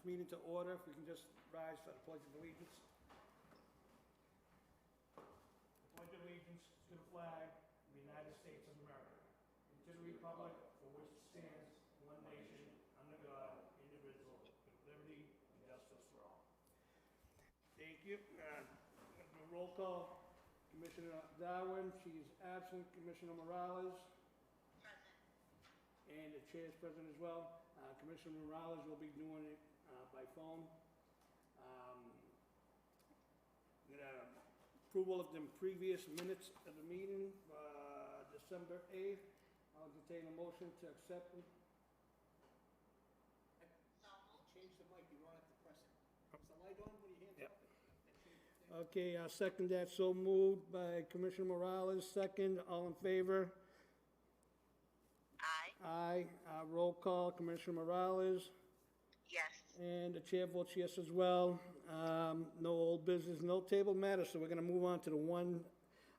meeting to order. If we can just rise for the Pledge of Allegiance. Pledge allegiance to the flag of the United States of America, and to the republic for which it stands, one nation, under God, indivisible, with liberty and justice for all. Thank you. Roll call. Commissioner Darwin, she is absent. Commissioner Morales. Present. And the chair is present as well. Commissioner Morales will be doing it by phone. Approval of the previous minutes of the meeting, December 8th. I'll entertain a motion to accept them. Change the mic, you don't have to press it. Is the light on when you hand it up? Okay, I'll second that. So moved by Commissioner Morales, second. All in favor? Aye. Aye. Roll call, Commissioner Morales. Yes. And the chair votes yes as well. No old business, no table matters, so we're gonna move on to the one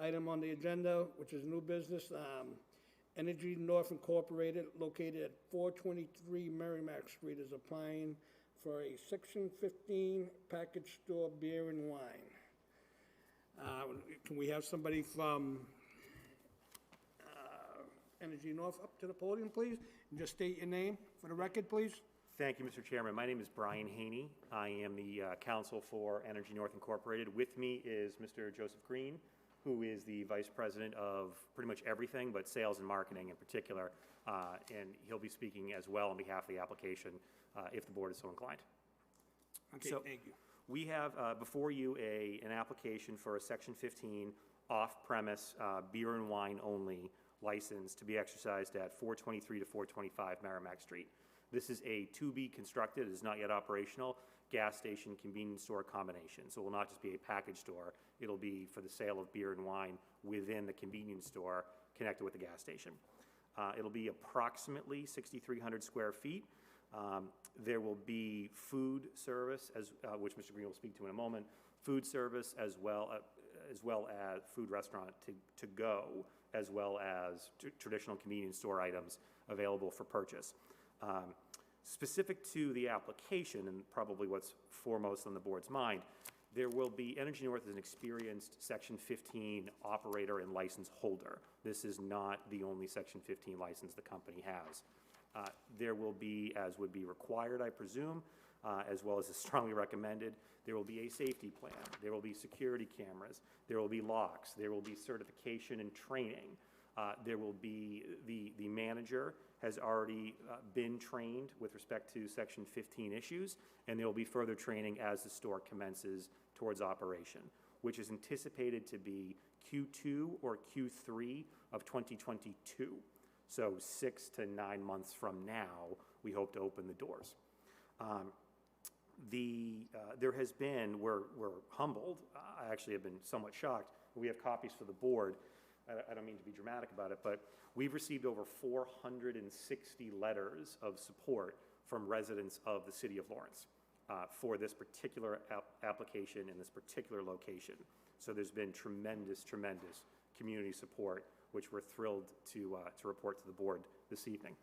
item on the agenda, which is new business. Energy North Incorporated, located at 423 Merrimack Street, is applying for a Section 15 package store beer and wine. Can we have somebody from Energy North up to the podium, please? And just state your name for the record, please. Thank you, Mr. Chairman. My name is Brian Haney. I am the counsel for Energy North Incorporated. With me is Mr. Joseph Green, who is the vice president of pretty much everything, but sales and marketing in particular. And he'll be speaking as well on behalf of the application if the board is so inclined. Okay, So, thank you. We have before you an application for a Section 15 off-premise beer and wine only license to be exercised at 423 to 425 Merrimack Street. This is a to-be constructed, it is not yet operational, gas station convenience store combination. So it will not just be a package store, it'll be for the sale of beer and wine within the convenience store connected with the gas station. It'll be approximately 6,300 square feet. There will be food service, which Mr. Green will speak to in a moment, food service as well as food restaurant to go, as well as traditional convenience store items available for purchase. Specific to the application, and probably what's foremost on the board's mind, there will be Energy North as an experienced Section 15 operator and license holder. This is not the only Section 15 license the company has. There will be, as would be required, I presume, as well as is strongly recommended, there will be a safety plan, there will be security cameras, there will be locks, there will be certification and training. There will be, the manager has already been trained with respect to Section 15 issues, and there will be further training as the store commences towards operation, which is anticipated to be Q2 or Q3 of 2022. So 6 to 9 months from now, we hope to open the doors. There has been, we're humbled, I actually have been somewhat shocked, we have copies for the board. I don't mean to be dramatic about it, but we've received over 460 letters of support from residents of the city of Lawrence for this particular application in this particular location. So there's been tremendous, tremendous community support, which we're thrilled to report to the board this evening.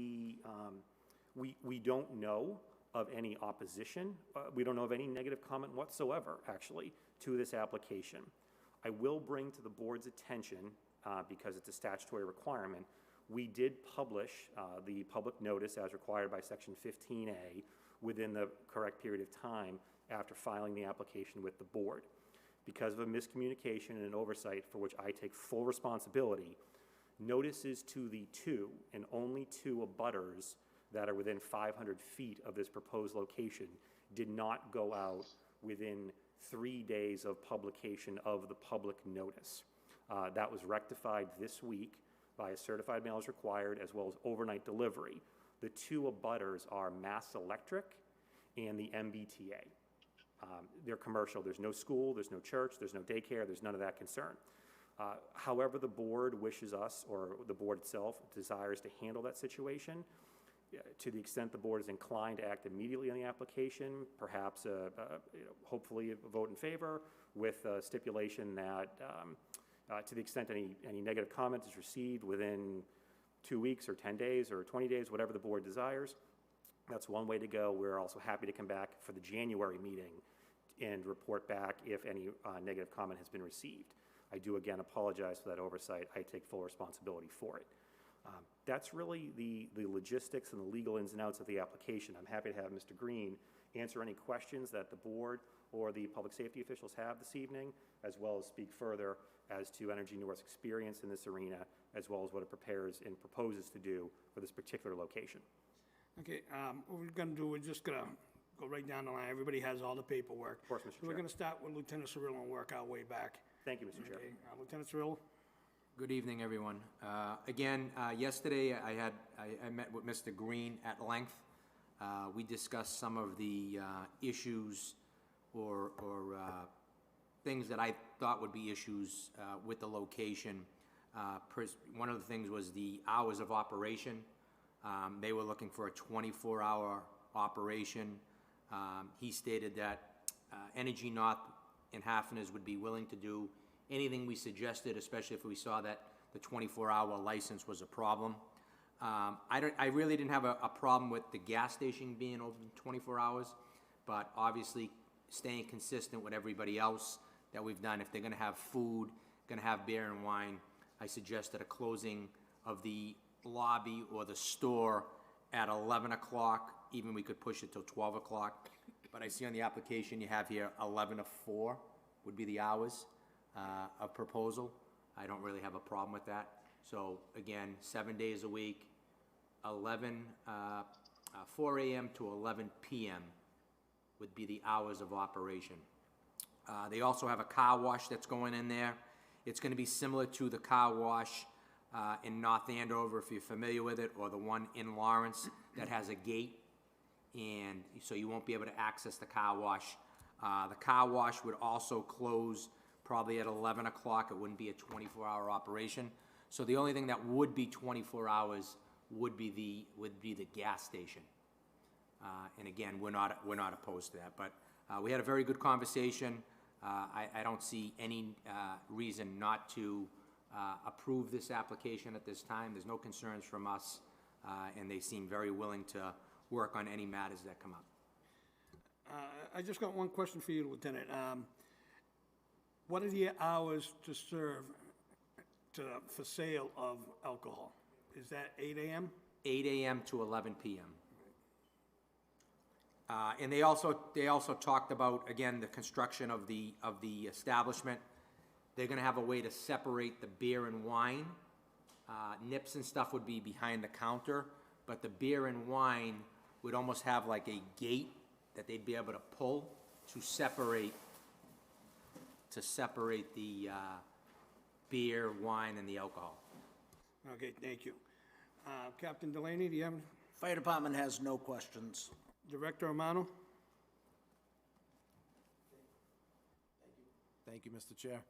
We don't know of any opposition. We don't know of any negative comment whatsoever, actually, to this application. I will bring to the board's attention, because it's a statutory requirement, we did publish the public notice as required by Section 15A within the correct period of time after filing the application with the board. Because of a miscommunication and an oversight for which I take full responsibility, notices to the two and only two abutters that are within 500 feet of this proposed location did not go out within 3 days of publication of the public notice. That was rectified this week by a certified mail as required, as well as overnight delivery. The two abutters are Mass Electric and the MBTA. They're commercial. There's no school, there's no church, there's no daycare, there's none of that concern. However the board wishes us, or the board itself desires to handle that situation, to the extent the board is inclined to act immediately on the application, perhaps hopefully a vote in favor with a stipulation that to the extent any negative comment is received within 2 weeks or 10 days or 20 days, whatever the board desires, That's one way to go. We're also happy to come back for the January meeting and report back if any negative comment has been received. I do again apologize for that oversight. I take full responsibility for it. That's really the logistics and the legal ins and outs of the application. I'm happy to have Mr. Green answer any questions that the board or the public safety officials have this evening, as well as speak further as to Energy North's experience in this arena, as well as what it prepares and proposes to do for this particular location. Okay, what we're gonna do, we're just gonna go right down the line. Everybody has all the paperwork. Of course, Mr. So we're Chair. gonna start with Lieutenant Cirillo and work our way back. Thank you, Mr. Chair. Okay, Lieutenant Cirillo? Good evening, everyone. Again, yesterday I met with Mr. Green at length. We discussed some of the issues or things that I thought would be issues with the location. One of the things was the hours of operation. They were looking for a 24-hour operation. He stated that Energy North and Hafner's would be willing to do anything we suggested, especially if we saw that the 24-hour license was a problem. I really didn't have a problem with the gas station being open 24 hours, but obviously staying consistent with everybody else that we've done. If they're gonna have food, gonna have beer and wine, I suggested a closing of the lobby or the store at 11 o'clock. Even we could push it till 12 o'clock. But I see on the application you have here 11 to 4 would be the hours of proposal. I don't really have a problem with that. So again, 7 days a week, 4 a.m. to 11 p.m. would be the hours of operation. They also have a car wash that's going in there. It's going to be similar to the car wash in North Andover, if you're familiar with it, or the one in Lawrence that has a gate, and so you won't be able to access the car wash. The car wash would also close probably at 11 o'clock. It wouldn't be a 24-hour operation. So the only thing that would be 24 hours would be the gas station. And again, we're not opposed to that. But we had a very good conversation. I don't see any reason not to approve this application at this time. There's no concerns from us, and they seem very willing to work on any matters that come up. I just got one question for you, Lieutenant. What are the hours to serve for sale of alcohol? Is that 8 a.m.? 8 a.m. to 11 p.m. And they also talked about, again, the construction of the establishment. They're gonna have a way to separate the beer and wine. Nips and stuff would be behind the counter, but the beer and wine would almost have like a gate that they'd be able to pull to separate the beer, wine, and the alcohol. Okay, thank you. Captain Delaney, do you have, Fire department has no questions. Director Romano? Thank you, Mr. Chair.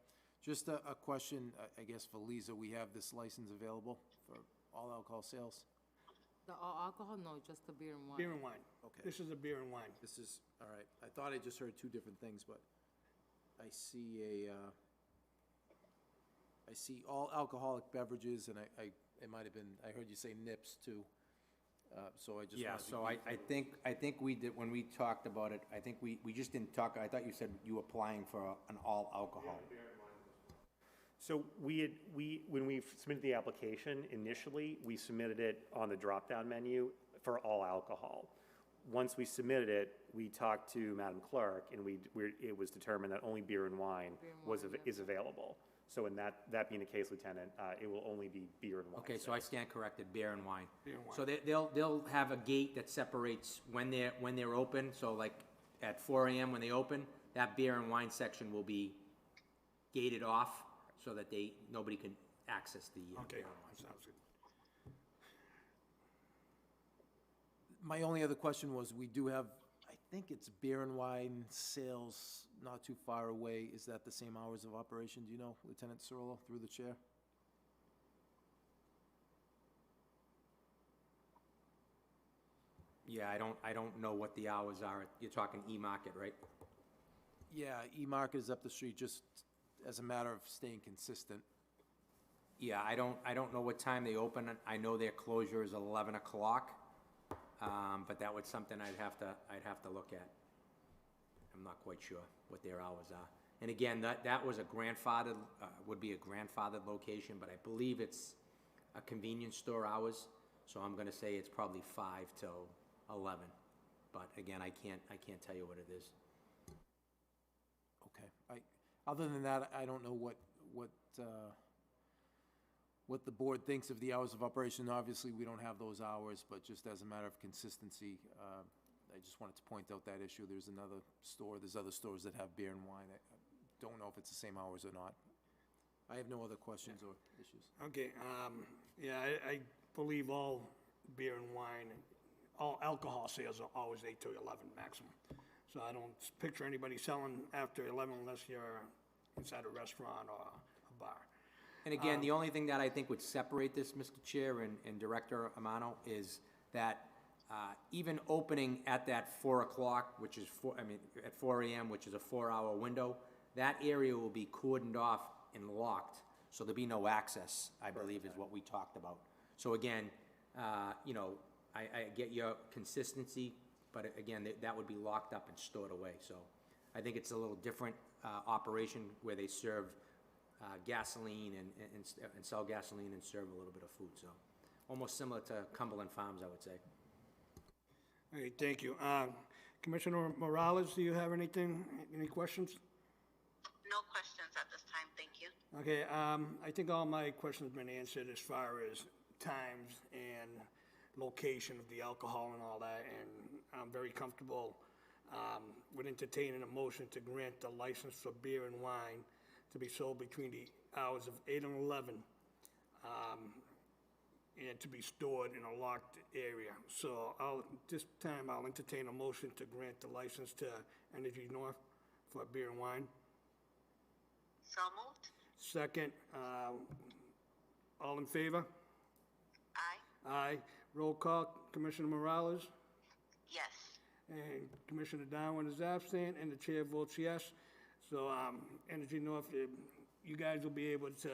Just a question, I guess, for Lisa. We have this license available for all alcohol sales? The all alcohol? No, just the beer and wine. Beer and wine. Okay. This is a beer and wine. This is, all right. I thought I just heard two different things, but I see I see all alcoholic beverages, and it might have been, I heard you say nips too. So I just Yeah, wanted to so I think we did, when we talked about it, I think we just didn't talk, I thought you said you were applying for an all alcohol. So when we submitted the application, initially, we submitted it on the drop-down menu for all alcohol. Once we submitted it, we talked to Madam Clerk, and it was determined that only beer and wine is available. So in that being the case, Lieutenant, it will only be beer and wine. Okay, so I stand corrected, beer and wine. Beer and wine. So they'll have a gate that separates when they're open, so like at 4 a.m. when they open, that beer and wine section will be gated off so that nobody can access the Okay, beer and wine. sounds good. My only other question was, we do have, I think it's beer and wine sales not too far away. Is that the same hours of operation? Do you know, Lieutenant Cirillo, through the chair? Yeah, I don't know what the hours are. You're talking E-Market, right? Yeah, E-Market is up the street, just as a matter of staying consistent. Yeah, I don't know what time they open. I know their closure is 11 o'clock. but that was something I'd have to look at. I'm not quite sure what their hours are. And again, that was a grandfathered, would be a grandfathered location, but I believe it's a convenience store hours, so I'm gonna say it's probably 5 till 11. But again, I can't tell you what it is. Okay. Other than that, I don't know what the board thinks of the hours of operation. Obviously, we don't have those hours, but just as a matter of consistency, I just wanted to point out that issue. There's other stores that have beer and wine. I don't know if it's the same hours or not. I have no other questions or issues. Okay, yeah, I believe all beer and wine, all alcohol sales are always 8 to 11 maximum. So I don't picture anybody selling after 11 unless you're inside a restaurant or a bar. And again, the only thing that I think would separate this, Mr. Chair and Director Amano, is that even opening at that 4 o'clock, which is at 4 AM, which is a 4-hour window, that area will be cordoned off and locked, so there'll be no access, I believe is what we talked about. So again, you know, I get your consistency, but again, that would be locked up and stored away. So I think it's a little different operation where they serve gasoline and sell gasoline and serve a little bit of food. So almost similar to Cumberland Farms, I would say. All right, thank you. Commissioner Morales, do you have anything, any questions? No questions at this time, thank you. Okay, I think all my questions have been answered as far as times and location of the alcohol and all that, and I'm very comfortable with entertaining a motion to grant the license for beer and wine to be sold between the hours of 8 and 11, and to be stored in a locked area. So this time I'll entertain a motion to grant the license to Energy North for beer and wine. So moved? Second, all in favor? Aye. Aye. Roll call, Commissioner Morales, Yes. and Commissioner Darwin is absent, and the chair votes yes. So, Energy North, you guys will be able to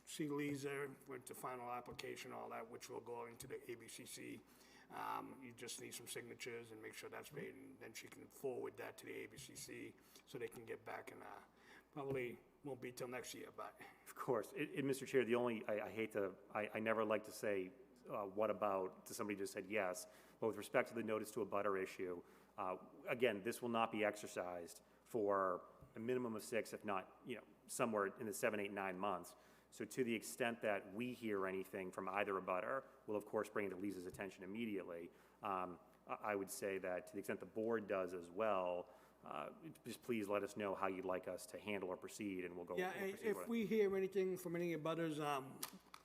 see Lisa with the final application, all that, which will go into the ABCC. You just need some signatures and make sure that's made, and then she can forward that to the ABCC so they can get back, and probably won't be till next year, but. Of course. Mr. Chair, I never like to say, what about, to somebody who just said yes, but with respect to the notice to a butter issue, again, this will not be exercised for a minimum of 6, if not, somewhere in the 7, 8, 9 months. So to the extent that we hear anything from either a butter, we'll of course bring it to Lisa's attention immediately. I would say that to the extent the board does as well, just please let us know how you'd like us to handle or proceed, and we'll go. Yeah, we'll proceed with if it. we hear anything from any of butters,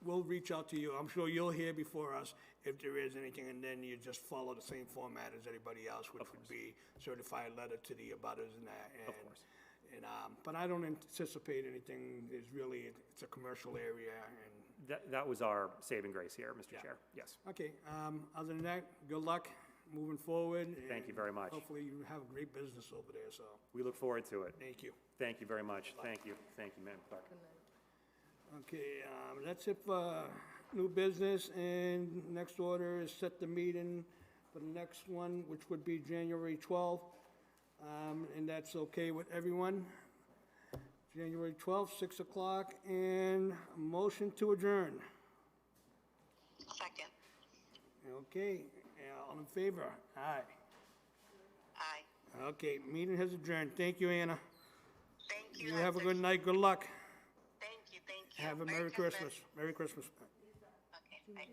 we'll reach out to you. I'm sure you'll hear before us if there is anything, and then you just follow the same format as everybody else, which would be certified letter to the butters and that. Of course. And, but I don't anticipate anything. It's a commercial area, and. That was our saving grace here, Mr. Chair. Yes. Okay, other than that, good luck moving forward. Thank you very much. Hopefully you have a great business over there, so, We look forward to it. thank you. Thank you very much. Thank you. Thank you, Madam Clerk. Okay, that's it for new business, and next order is set the meeting for the next one, which would be January 12th, and that's okay with everyone. January 12th, 6 o'clock, and a motion to adjourn. Second. Okay, all in favor? Aye. Aye. Okay, meeting has adjourned. Thank you, Anna. Thank you. You have a good night, good luck. Thank you, thank you. Have a Merry Christmas. Merry Christmas. Okay, bye.